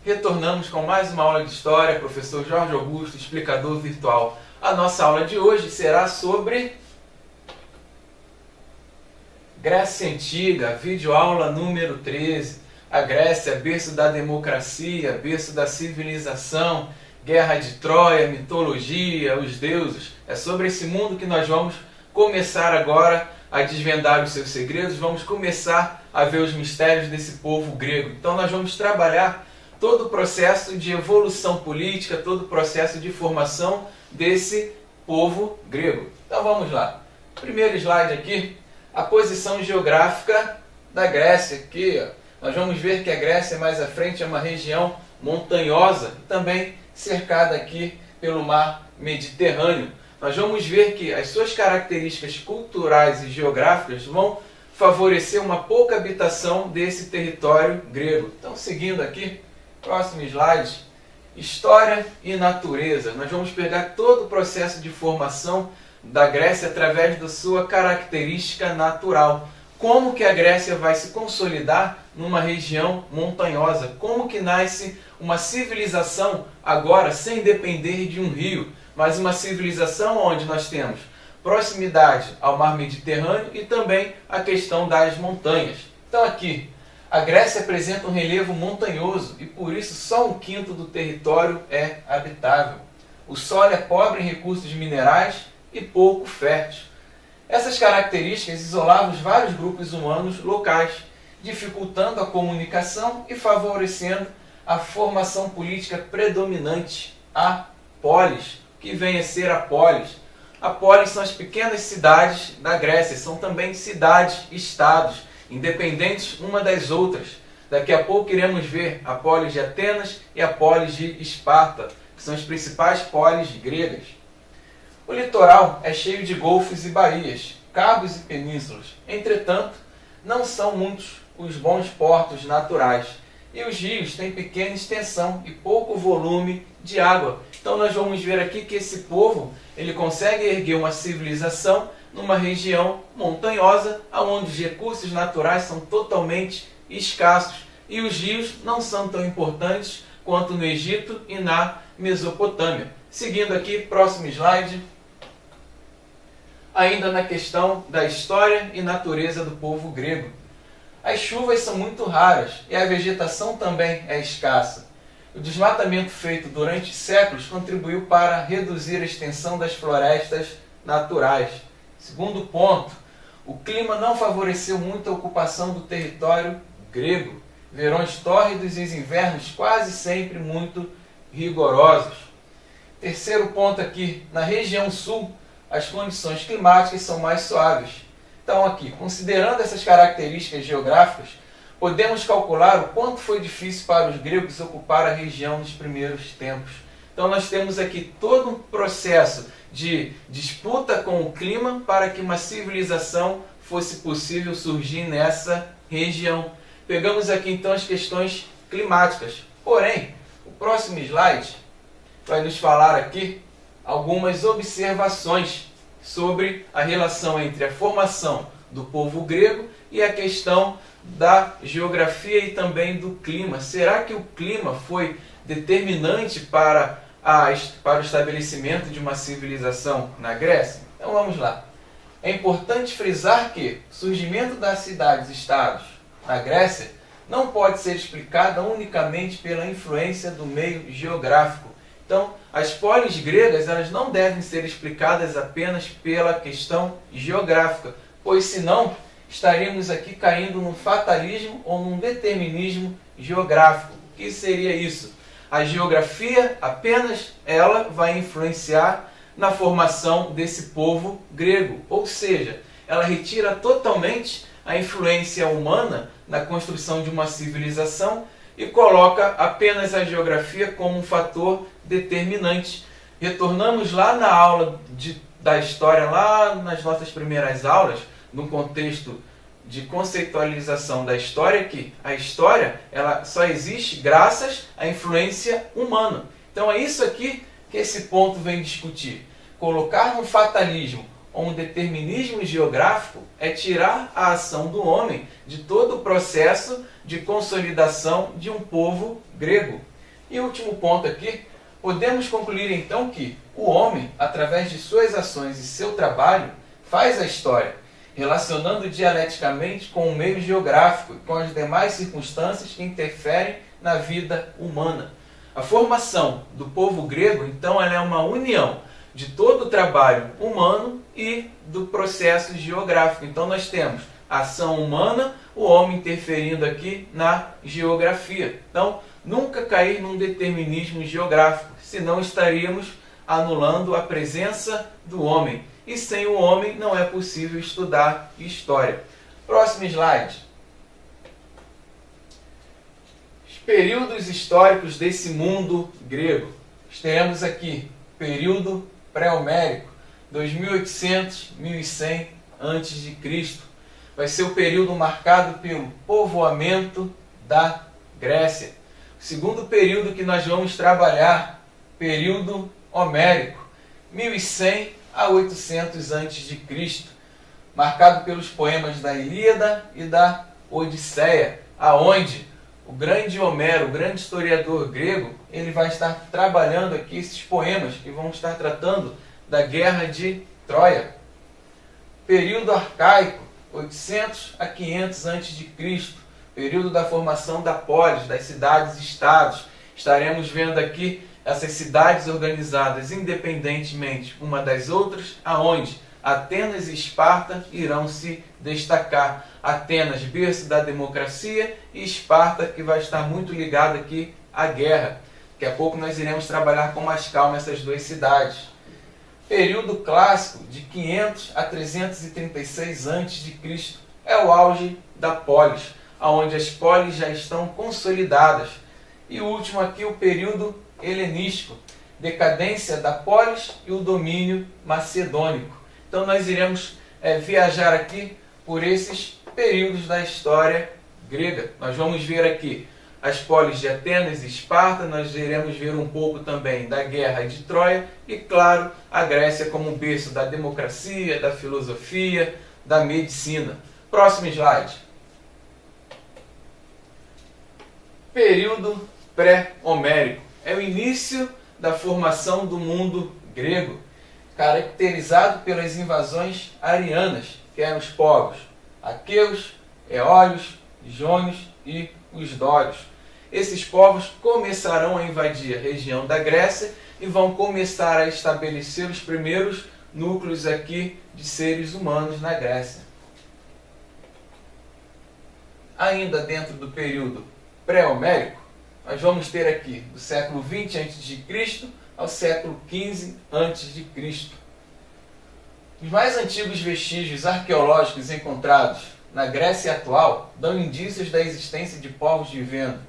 Retornamos com mais uma aula de História, professor Jorge Augusto, explicador virtual. A nossa aula de hoje será sobre Grécia Antiga, videoaula número 13. A Grécia, berço da democracia, berço da civilização, guerra de Troia, mitologia, os deuses. É sobre esse mundo que nós vamos começar agora a desvendar os seus segredos, vamos começar a ver os mistérios desse povo grego. Então nós vamos trabalhar todo o processo de evolução política, todo o processo de formação desse povo grego. Então vamos lá. Primeiro slide aqui, a posição geográfica da Grécia. Aqui, ó, nós vamos ver que a Grécia mais à frente é uma região montanhosa, também cercada aqui pelo mar Mediterrâneo. Nós vamos ver que as suas características culturais e geográficas vão favorecer uma pouca habitação desse território grego. Então, seguindo aqui, próximo slide, História e Natureza. Nós vamos pegar todo o processo de formação da Grécia através da sua característica natural. Como que a Grécia vai se consolidar numa região montanhosa? Como que nasce uma civilização agora sem depender de um rio, mas uma civilização onde nós temos proximidade ao mar Mediterrâneo e também a questão das montanhas. Então aqui, a Grécia apresenta um relevo montanhoso e por isso só 1/5 do território é habitável. O solo é pobre em recursos minerais e pouco fértil. Essas características isolavam os vários grupos humanos locais, dificultando a comunicação e favorecendo a formação política predominante, a polis, que vem a ser a polis. A polis são as pequenas cidades da Grécia, são também cidades-estados, independentes uma das outras. Daqui a pouco iremos ver a polis de Atenas e a polis de Esparta, que são as principais polis gregas. O litoral é cheio de golfos e baías, cabos e penínsulas. Entretanto, não são muitos os bons portos naturais. E os rios têm pequena extensão e pouco volume de água. Então nós vamos ver aqui que esse povo ele consegue erguer uma civilização numa região montanhosa, onde os recursos naturais são totalmente escassos. E os rios não são tão importantes quanto no Egito e na Mesopotâmia. Seguindo aqui, próximo slide. Ainda na questão da história e natureza do povo grego. As chuvas são muito raras e a vegetação também é escassa. O desmatamento feito durante séculos contribuiu para reduzir a extensão das florestas naturais. Segundo ponto, o clima não favoreceu muito a ocupação do território grego. Verões tórridos e os invernos quase sempre muito rigorosos. Terceiro ponto aqui, na região sul, as condições climáticas são mais suaves. Então aqui, considerando essas características geográficas, podemos calcular o quanto foi difícil para os gregos ocupar a região nos primeiros tempos. Então nós temos aqui todo um processo de disputa com o clima para que uma civilização fosse possível surgir nessa região. Pegamos aqui então as questões climáticas. Porém, o próximo slide vai nos falar aqui algumas observações sobre a relação entre a formação do povo grego e a questão da geografia e também do clima. Será que o clima foi determinante para o estabelecimento de uma civilização na Grécia? Então vamos lá. É importante frisar que o surgimento das cidades-estados na Grécia não pode ser explicado unicamente pela influência do meio geográfico. Então, as polis gregas elas não devem ser explicadas apenas pela questão geográfica, pois senão estaríamos aqui caindo num fatalismo ou num determinismo geográfico. O que seria isso? A geografia apenas ela vai influenciar na formação desse povo grego, ou seja, ela retira totalmente a influência humana na construção de uma civilização e coloca apenas a geografia como um fator determinante. Retornamos lá na aula da história, lá nas nossas primeiras aulas, no contexto de conceitualização da história, que a história ela só existe graças à influência humana. Então é isso aqui que esse ponto vem discutir. Colocar no fatalismo ou um determinismo geográfico é tirar a ação do homem de todo o processo de consolidação de um povo grego. E último ponto aqui, podemos concluir então que o homem, através de suas ações e seu trabalho, faz a história, relacionando dialeticamente com o meio geográfico e com as demais circunstâncias que interferem na vida humana. A formação do povo grego, então, ela é uma união de todo o trabalho humano e do processo geográfico. Então nós temos a ação humana, o homem interferindo aqui na geografia. Então, nunca cair num determinismo geográfico, senão estaríamos anulando a presença do homem. E sem o homem não é possível estudar história. Próximo slide. Os períodos históricos desse mundo grego. Teremos aqui período pré-homérico, 2800, 1100 a.C. Vai ser o período marcado pelo povoamento da Grécia. O segundo período que nós vamos trabalhar, período homérico, 1100 a 800 a.C., marcado pelos poemas da Ilíada e da Odisseia, aonde o grande Homero, o grande historiador grego, ele vai estar trabalhando aqui esses poemas que vão estar tratando da guerra de Troia. Período arcaico, 800 a 500 a.C., período da formação da polis, das cidades-estados. Estaremos vendo aqui essas cidades organizadas independentemente uma das outras, aonde Atenas e Esparta irão se destacar. Atenas, berço da democracia, e Esparta, que vai estar muito ligado aqui à guerra. Daqui a pouco nós iremos trabalhar com mais calma essas duas cidades. Período clássico, de 500 a 336 a.C., é o auge da polis, onde as polis já estão consolidadas. E o último aqui, o período helenístico, decadência da polis e o domínio macedônico. Então nós iremos viajar aqui por esses períodos da história grega. Nós vamos ver aqui as polis de Atenas e Esparta, nós iremos ver um pouco também da guerra de Troia e, claro, a Grécia como berço da democracia, da filosofia, da medicina. Próximo slide. Período pré-homérico. É o início da formação do mundo grego, caracterizado pelas invasões arianas, que eram os povos aqueus, eólios, jônios e os dórios. Esses povos começarão a invadir a região da Grécia e vão começar a estabelecer os primeiros núcleos aqui de seres humanos na Grécia. Ainda dentro do período pré-homérico, nós vamos ter aqui do século 20 a.C. ao século 15 a.C. Os mais antigos vestígios arqueológicos encontrados na Grécia atual dão indícios da existência de povos vivendo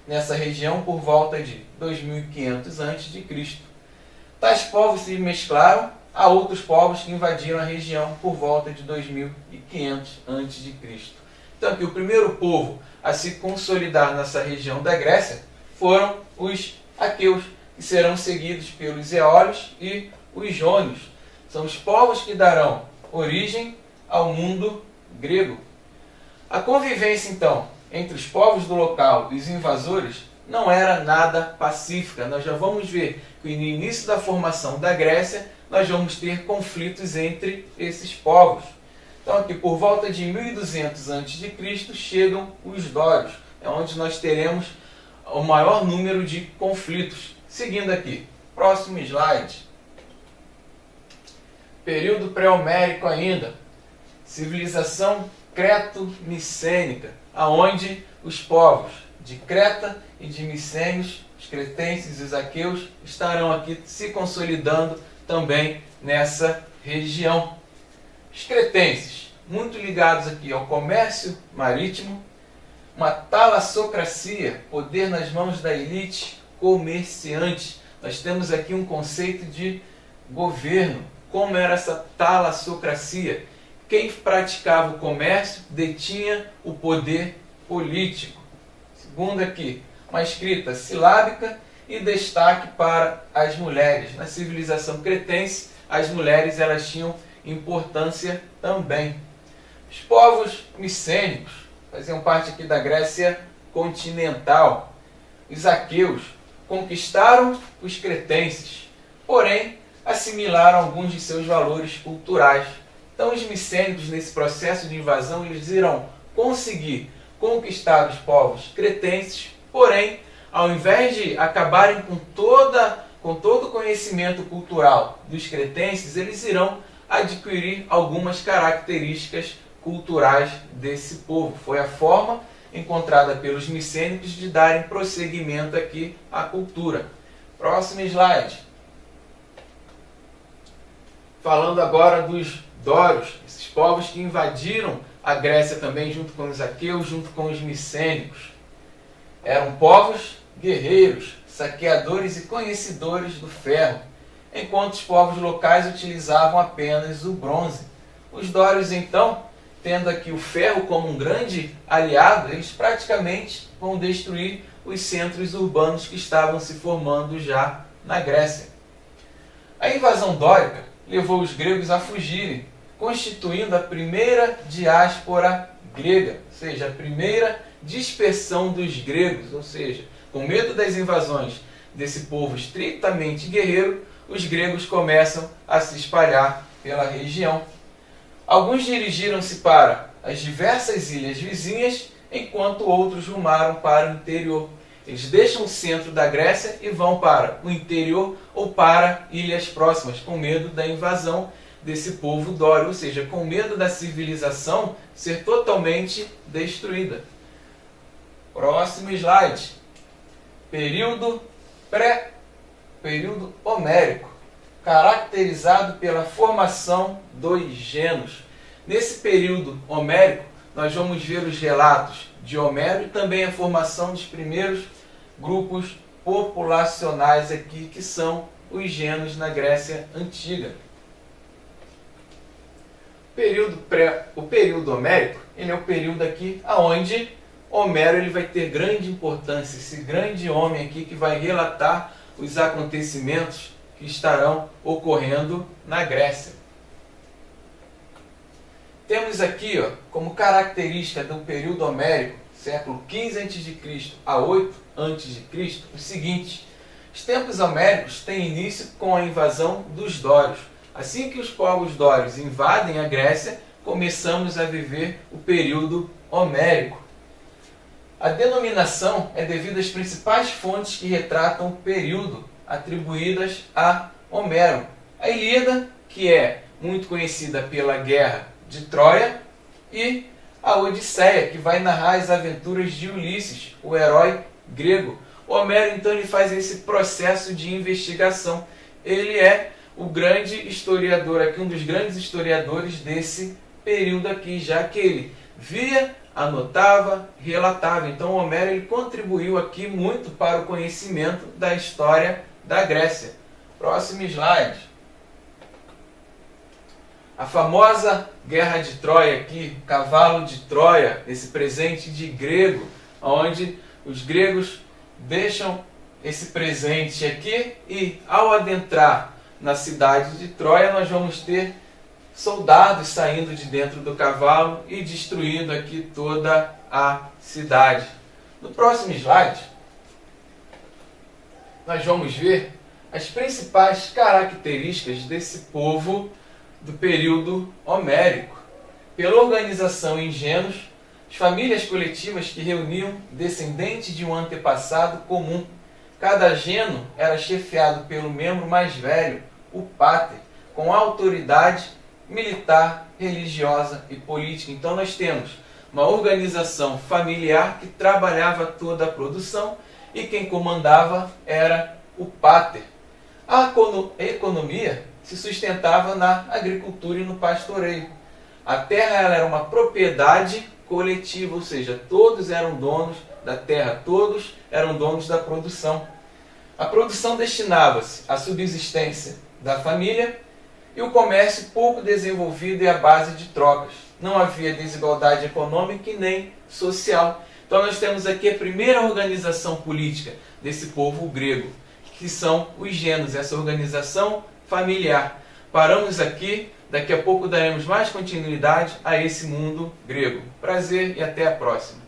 nessa região por volta de 2500 a.C. Tais povos se mesclaram a outros povos que invadiram a região por volta de 2500 a.C. Então aqui o primeiro povo a se consolidar nessa região da Grécia foram os aqueus, que serão seguidos pelos eólios e os jônios. São os povos que darão origem ao mundo grego. A convivência, então, entre os povos do local e os invasores não era nada pacífica. Nós já vamos ver que no início da formação da Grécia, nós vamos ter conflitos entre esses povos. Então aqui por volta de 1200 a.C. chegam os dórios, é onde nós teremos o maior número de conflitos. Seguindo aqui, próximo slide. Período pré-homérico ainda, civilização creto-micênica, aonde os povos de Creta e de Micênios, os cretenses e os aqueus, estarão aqui se consolidando também nessa região. Os cretenses, muito ligados aqui ao comércio marítimo, uma talassocracia, poder nas mãos da elite comerciante. Nós temos aqui um conceito de governo. Como era essa talassocracia? Quem praticava o comércio detinha o poder político. Segundo aqui, uma escrita silábica e destaque para as mulheres. Na civilização cretense, as mulheres elas tinham importância também. Os povos micênicos faziam parte aqui da Grécia continental. Os aqueus, conquistaram os cretenses, porém assimilaram alguns de seus valores culturais. Então os micênicos, nesse processo de invasão, eles irão conseguir conquistar os povos cretenses, porém, ao invés de acabarem com todo o conhecimento cultural dos cretenses, eles irão adquirir algumas características culturais desse povo. Foi a forma encontrada pelos micênicos de darem prosseguimento aqui à cultura. Próximo slide. Falando agora dos dórios, esses povos que invadiram a Grécia também, junto com os aqueus, junto com os micênicos. Eram povos guerreiros, saqueadores e conhecedores do ferro, enquanto os povos locais utilizavam apenas o bronze. Os dórios, então, tendo aqui o ferro como um grande aliado, eles praticamente vão destruir os centros urbanos que estavam se formando já na Grécia. A invasão dórica levou os gregos a fugirem, constituindo a primeira diáspora grega, ou seja, a primeira dispersão dos gregos, ou seja, com medo das invasões desse povo estritamente guerreiro, os gregos começam a se espalhar pela região. Alguns dirigiram-se para as diversas ilhas vizinhas, enquanto outros rumaram para o interior. Eles deixam o centro da Grécia e vão para o interior ou para ilhas próximas, com medo da invasão desse povo dório, ou seja, com medo da civilização ser totalmente destruída. Próximo slide. Período homérico, caracterizado pela formação dos genos. Nesse período homérico, nós vamos ver os relatos de Homero e também a formação dos primeiros grupos populacionais aqui, que são os genos na Grécia Antiga. O período homérico, ele é o período aqui onde Homero ele vai ter grande importância, esse grande homem aqui que vai relatar os acontecimentos que estarão ocorrendo na Grécia. Temos aqui, como característica do período homérico, século XV a.C. a 8 a.C., o seguinte: os tempos homéricos têm início com a invasão dos dórios. Assim que os povos dórios invadem a Grécia, começamos a viver o período homérico. A denominação é devido às principais fontes que retratam o período atribuídas a Homero. A Ilíada, que é muito conhecida pela Guerra de Troia, e a Odisseia, que vai narrar as aventuras de Ulisses, o herói grego. O Homero, então, ele faz esse processo de investigação. Ele é o grande historiador aqui, um dos grandes historiadores desse período aqui, já que ele via, anotava, relatava. Então Homero ele contribuiu aqui muito para o conhecimento da história da Grécia. Próximo slide. A famosa Guerra de Troia aqui, cavalo de Troia, esse presente de grego, onde os gregos deixam esse presente aqui e ao adentrar na cidade de Troia nós vamos ter soldados saindo de dentro do cavalo e destruindo aqui toda a cidade. No próximo slide, nós vamos ver as principais características desse povo do período homérico. Pela organização em genos, as famílias coletivas que reuniam descendentes de um antepassado comum. Cada geno era chefiado pelo membro mais velho, o pater, com autoridade militar, religiosa e política. Então nós temos uma organização familiar que trabalhava toda a produção e quem comandava era o pater. A economia se sustentava na agricultura e no pastoreio. A terra ela era uma propriedade coletiva, ou seja, todos eram donos da terra, todos eram donos da produção. A produção destinava-se à subsistência da família e o comércio pouco desenvolvido e à base de trocas. Não havia desigualdade econômica e nem social. Então nós temos aqui a primeira organização política desse povo grego, que são os genos, essa organização familiar. Paramos aqui, daqui a pouco daremos mais continuidade a esse mundo grego. Prazer e até a próxima.